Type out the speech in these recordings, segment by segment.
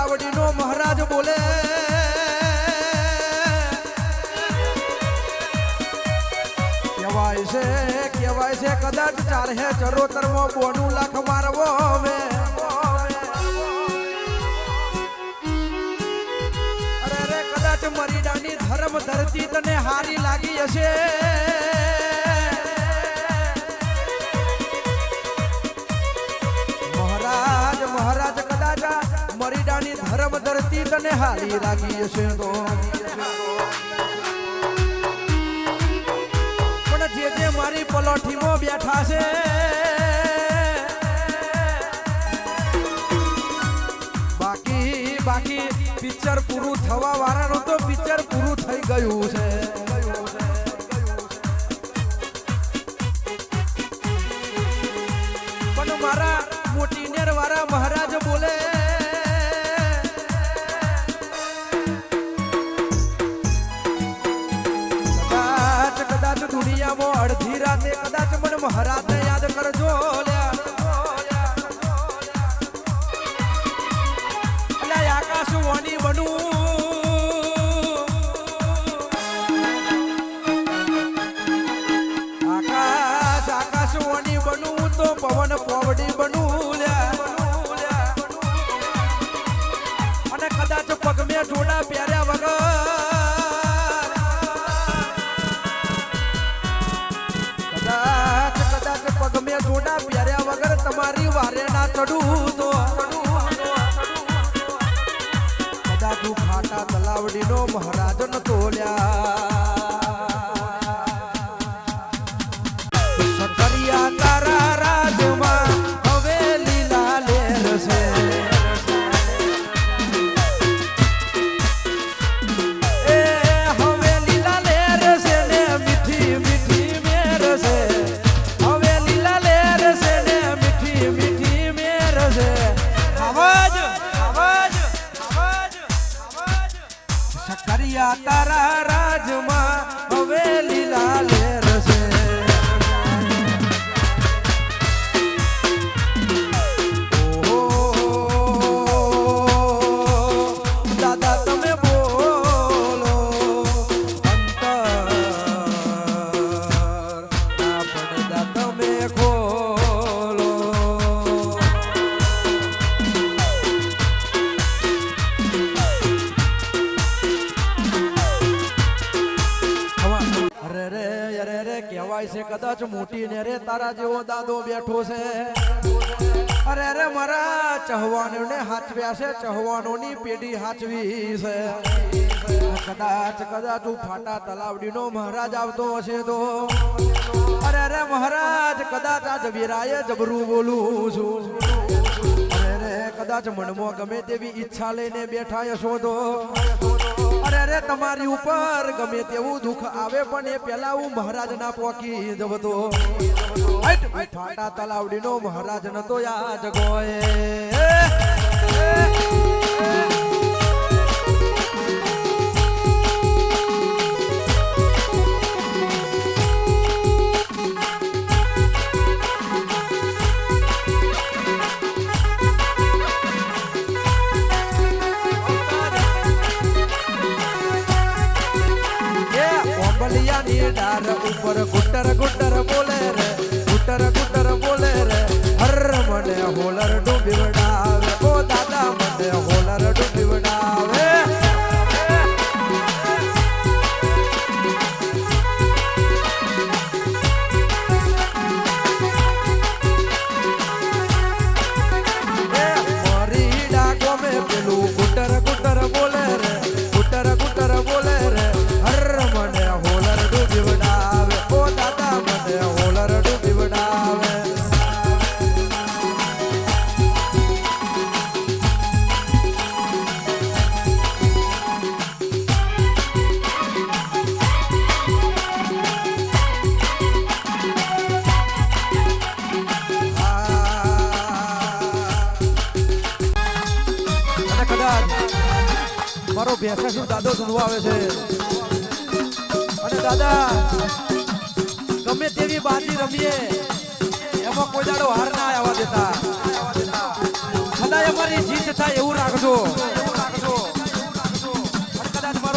તલાવડીનો મહારાજ બોલે કહેવાય છે કદાચ ચારે ચરોતરમાં બોનું લાખ મારવો હવે અરે રે કદાચ મરીડાની ધર્મ ધરતી તને હારી લાગી હશે મહારાજ કદાચ મરીડાની ધર્મ ધરતી તને હારી લાગી હશે તો જે મારી પલોઠીમાં બેઠા છે બાકી પિક્ચર પૂરું થવા વાળાનું તો પિક્ચર પૂરું થઈ ગયું છે પણ મારા મોટી નેર વાળા મહારાજ બોલે દુનિયામાં અડધી રાતે કદાચ મને મહારાજને યાદ કરજો આકાશવાણી બનું આકાશવાણી બનું તો પવન પોવડી બનું અને કદાચ પગમે જોડા પહેર્યા વગર પગમે જોડા પહેર્યા વગર તમારી વારે ના ચડું તો કદાચ ખાટા તલાવડીનો મહારાજ ન તોલ્યા સકરિયા તારા રાજમાં હવે લીલા લેર છે તારા રાજમાં હવે લીલા લેર છે દાદા તમે બોલો અંતર ના પડદા તમે ખોલો કહેવાય છે કદાચ મોટી ને રે તારા જેવો દાદો બેઠો છે અરે રે મારા ચહવાનો ને હાચવ્યા છે ચહવાનોની પેઢી હાચવી છે કદાચ ફાટા તલાવડીનો મહારાજ આવતો હશે તો અરે રે મહારાજ કદાચ આજ વીરાએ જબરું બોલું છું અરે રે કદાચ મનમાં ગમે તેવી ઈચ્છા લઈને બેઠા હશો તો અરે રે તમારી ઉપર ગમે તેવું દુઃખ આવે પણ એ પેલા હું મહારાજ ના પોકી જવતો ફાટા તલાવડીનો મહારાજ નતો યા જગોએ ડાર ઉપર ગુટર ગુટર બોલે રે ગુટર ગુટર બોલે રે હર મને હોલર ડૂબી વડાવે ઓ દાદા મને હોલર ડૂબી વડાવે મારી ડાકો મે પેલું ગુટર ગુટર બોલે રે ગુટર ગુટર બોલે રે હર મને હોલર ડૂબી વડાવે ઓ દાદા મને હોલર ડૂબી વડાવે મારો ભેંસા શું દાદો સુનવા આવે છે અને દાદા ગમે તેવી બાજી રમીએ એમાં કોઈ દાડો હાર ના આવવા દેતા સદાય અમારી જીત થાય એવું રાખજો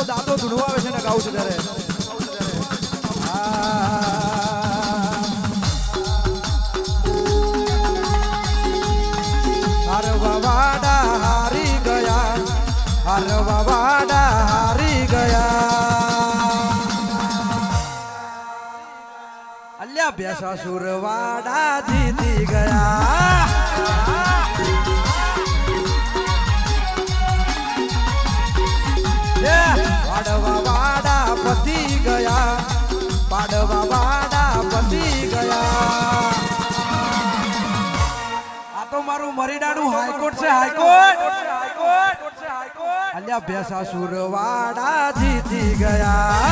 તો દાંતો ધૂણવા આવે છે ને ગાઉં છું ત્યારે હરવા વાડા હારી ગયા હરવા વાડા હારી ગયા અલ્યા ભેસા સુરવાડા જીતી ગયા પાડવા વાડા પતી ગયા પાડવા વાડા પતી ગયા આ તો મારું મરીડાનું હાઈકોર્ટ છે હાઈકોર્ટ અલ્યા ભેસા સુરવાડા જીતી ગયા